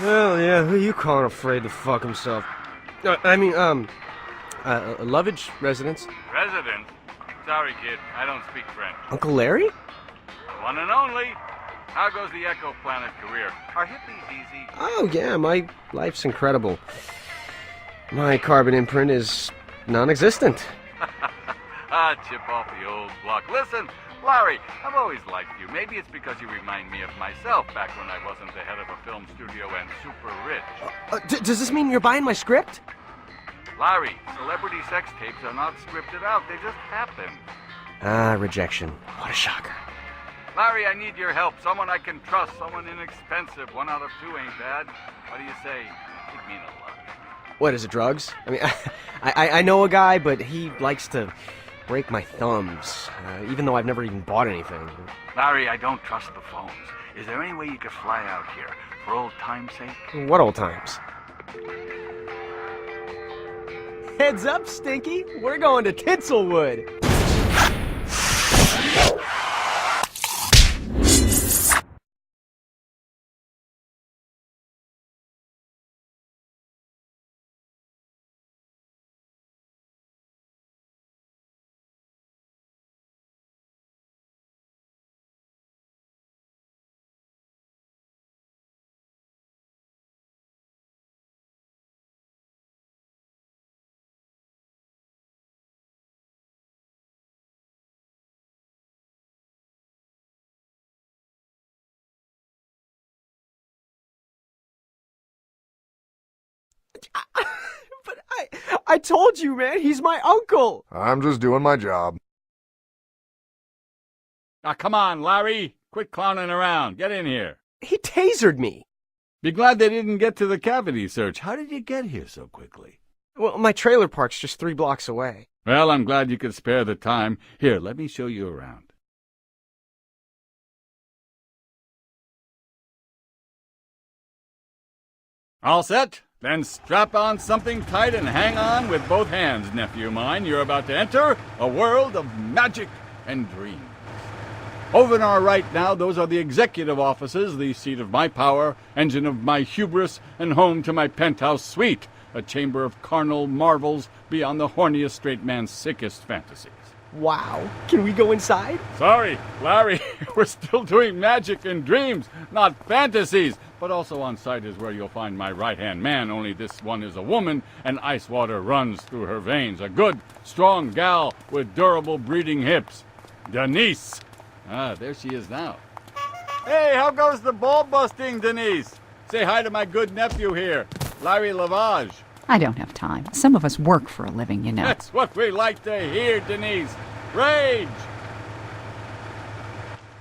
Hell yeah, who you calling afraid to fuck himself? Lovage residence. Resident? Sorry, kid, I don't speak French. Uncle Larry? One and only. How goes the Echo Planet career? Are hippies easy? Oh yeah, my life's incredible. My carbon imprint is non-existent. Chip off the old block. Listen, Larry, I've always liked you. Maybe it's because you remind me of myself back when I wasn't the head of a film studio and super rich. Does this mean you're buying my script? Larry, celebrity sex tapes are not scripted out. They just happen. Rejection. What a shocker. Larry, I need your help. Someone I can trust. Someone inexpensive. 1 out of 2 ain't bad. What do you say? It'd mean a lot. What, is it drugs? I mean, I know a guy, but he likes to break my thumbs, even though I've never even bought anything. Larry, I don't trust the phones. Is there any way you could fly out here, for old time's sake? What old times? Heads up, Stinky! We're going to Tinselwood! But I told you, man, he's my uncle! I'm just doing my job. Now, come on, Larry. Quit clowning around. Get in here. He tasered me. Be glad they didn't get to the cavity search. How did you get here so quickly? Well, my trailer park's just 3 blocks away. Well, I'm glad you could spare the time. Here, let me show you around. All set? Then strap on something tight and hang on with both hands, nephew mine. You're about to enter a world of magic and dreams. Over on our right now, those are the executive offices, the seat of my power, engine of my hubris, and home to my penthouse suite, a chamber of carnal marvels beyond the horniest straight man's sickest fantasies. Wow. Can we go inside? Sorry, Larry, we're still doing magic and dreams, not fantasies. But also on site is where you'll find my right-hand man, only this one is a woman, and ice water runs through her veins. A good, strong gal with durable breeding hips. Denise. Ah, there she is now. Hey, how goes the ball busting, Denise? Say hi to my good nephew here, Larry Lovage. I don't have time. Some of us work for a living, you know. That's what we like to hear, Denise. Rage!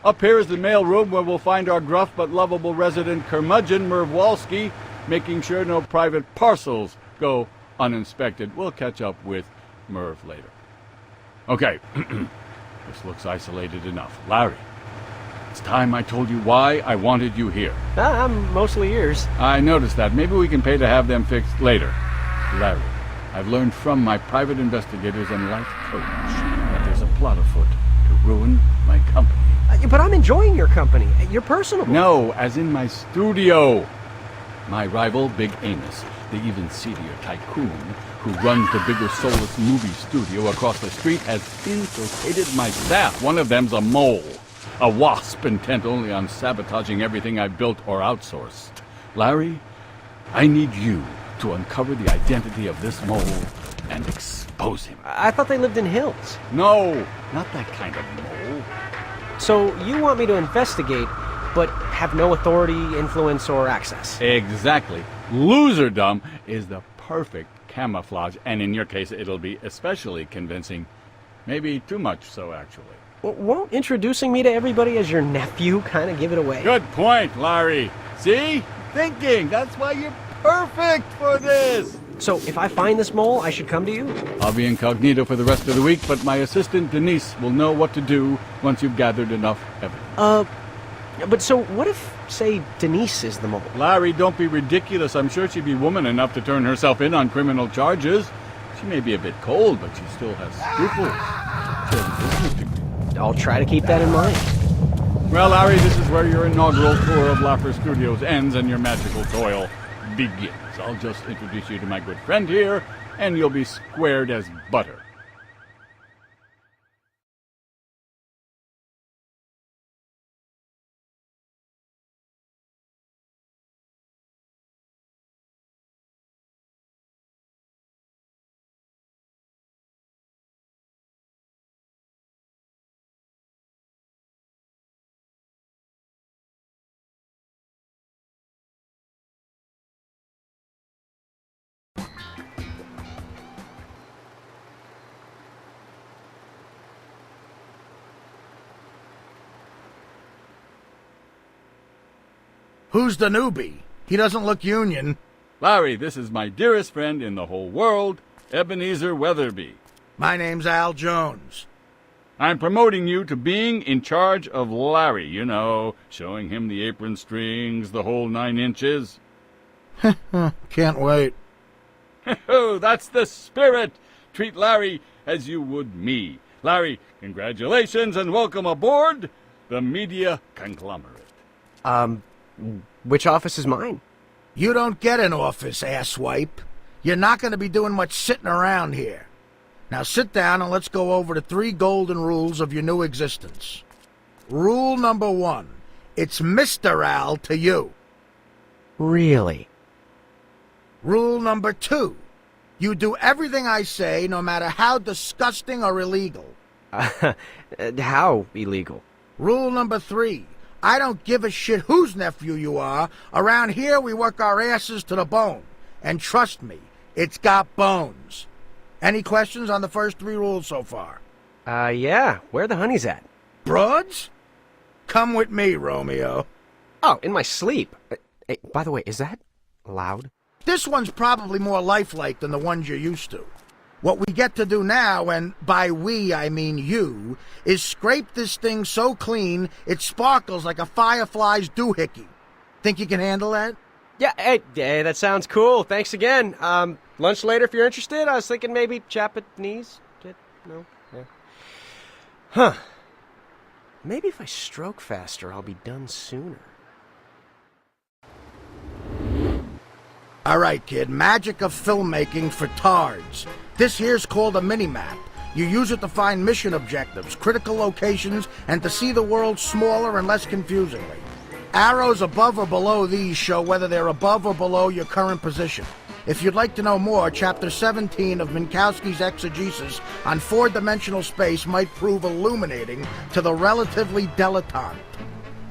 Up here is the mail room where we'll find our gruff but lovable resident curmudgeon, Merv Walski, making sure no private parcels go uninspected. We'll catch up with Merv later. Okay, this looks isolated enough. Larry, it's time I told you why I wanted you here. I'm mostly yours. I noticed that. Maybe we can pay to have them fixed later. Larry, I've learned from my private investigators and life coach that there's a plot afoot to ruin my company. But I'm enjoying your company. You're personable. No, as in my studio. My rival, Big Amos, the even seedier tycoon who runs the bigger soulless movie studio across the street, has infiltrated my staff. One of them's a mole, a wasp intent only on sabotaging everything I built or outsourced. Larry, I need you to uncover the identity of this mole and expose him. I thought they lived in hills. No, not that kind of mole. So you want me to investigate, but have no authority, influence, or access? Exactly. Loserdom is the perfect camouflage, and in your case, it'll be especially convincing. Maybe too much so, actually. Well, won't introducing me to everybody as your nephew kind of give it away? Good point, Larry. See? Thinking. That's why you're perfect for this. So if I find this mole, I should come to you? I'll be incognito for the rest of the week, but my assistant Denise will know what to do once you've gathered enough evidence. But so what if, say, Denise is the mole? Larry, don't be ridiculous. I'm sure she'd be woman enough to turn herself in on criminal charges. She may be a bit cold, but she still has scruples. I'll try to keep that in mind. Well, Larry, this is where your inaugural tour of Laffer Studios ends and your magical toil begins. I'll just introduce you to my good friend here, and you'll be squared as butter. Who's the newbie? He doesn't look union. Larry, this is my dearest friend in the whole world, Ebenezer Weatherby. My name's Al Jones. I'm promoting you to being in charge of Larry, you know, showing him the apron strings, the whole 9 inches. Can't wait. Oh, that's the spirit! Treat Larry as you would me. Larry, congratulations and welcome aboard the media conglomerate. Which office is mine? You don't get an office, asswipe. You're not going to be doing much sitting around here. Now sit down and let's go over the 3 golden rules of your new existence. Rule number 1. It's Mr. Al to you. Really? Rule number 2. You do everything I say, no matter how disgusting or illegal. How illegal? Rule number 3. I don't give a shit whose nephew you are. Around here, we work our asses to the bone. And trust me, it's got bones. Any questions on the first 3 rules so far? Yeah. Where the honey's at? Broads? Come with me, Romeo. Oh, in my sleep. Hey, by the way, is that loud? This one's probably more lifelike than the ones you're used to. What we get to do now, and by we I mean you, is scrape this thing so clean it sparkles like a firefly's doohickey. Think you can handle that? Yeah, hey, that sounds cool. Thanks again. Lunch later if you're interested. I was thinking maybe Japanese. No? Yeah. Huh. Maybe if I stroke faster, I'll be done sooner. All right, kid. Magic of filmmaking for tards. This here's called a mini-map. You use it to find mission objectives, critical locations, and to see the world smaller and less confusingly. Arrows above or below these show whether they're above or below your current position. If you'd like to know more, Chapter 17 of Minkowski's Exegesis on 4-dimensional space might prove illuminating to the relatively dilettante.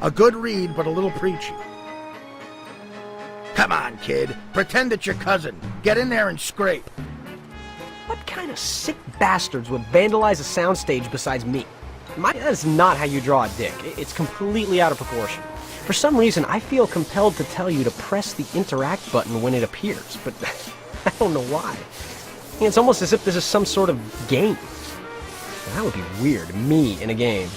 A good read, but a little preachy. Come on, kid. Pretend it's your cousin. Get in there and scrape. What kind of sick bastards would vandalize a soundstage besides me? That is not how you draw a dick. It's completely out of proportion. For some reason, I feel compelled to tell you to press the interact button when it appears, but I don't know why. It's almost as if this is some sort of game. That would be weird, me in a game.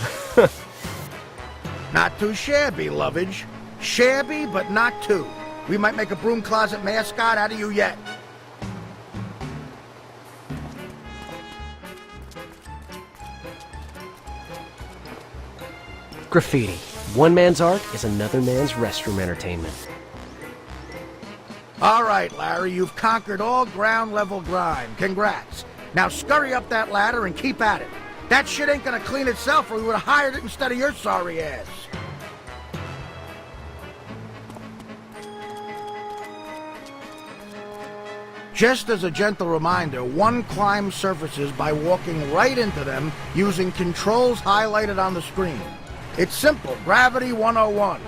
Not too shabby, Lovage. Shabby, but not too. We might make a broom closet mascot out of you yet. Graffiti. One man's art is another man's restroom entertainment. All right, Larry, you've conquered all ground-level grime. Congrats. Now scurry up that ladder and keep at it. That shit ain't gonna clean itself, or we would've hired it instead of your sorry ass. Just as a gentle reminder, one climbs surfaces by walking right into them using controls highlighted on the screen. It's simple, Gravity 101.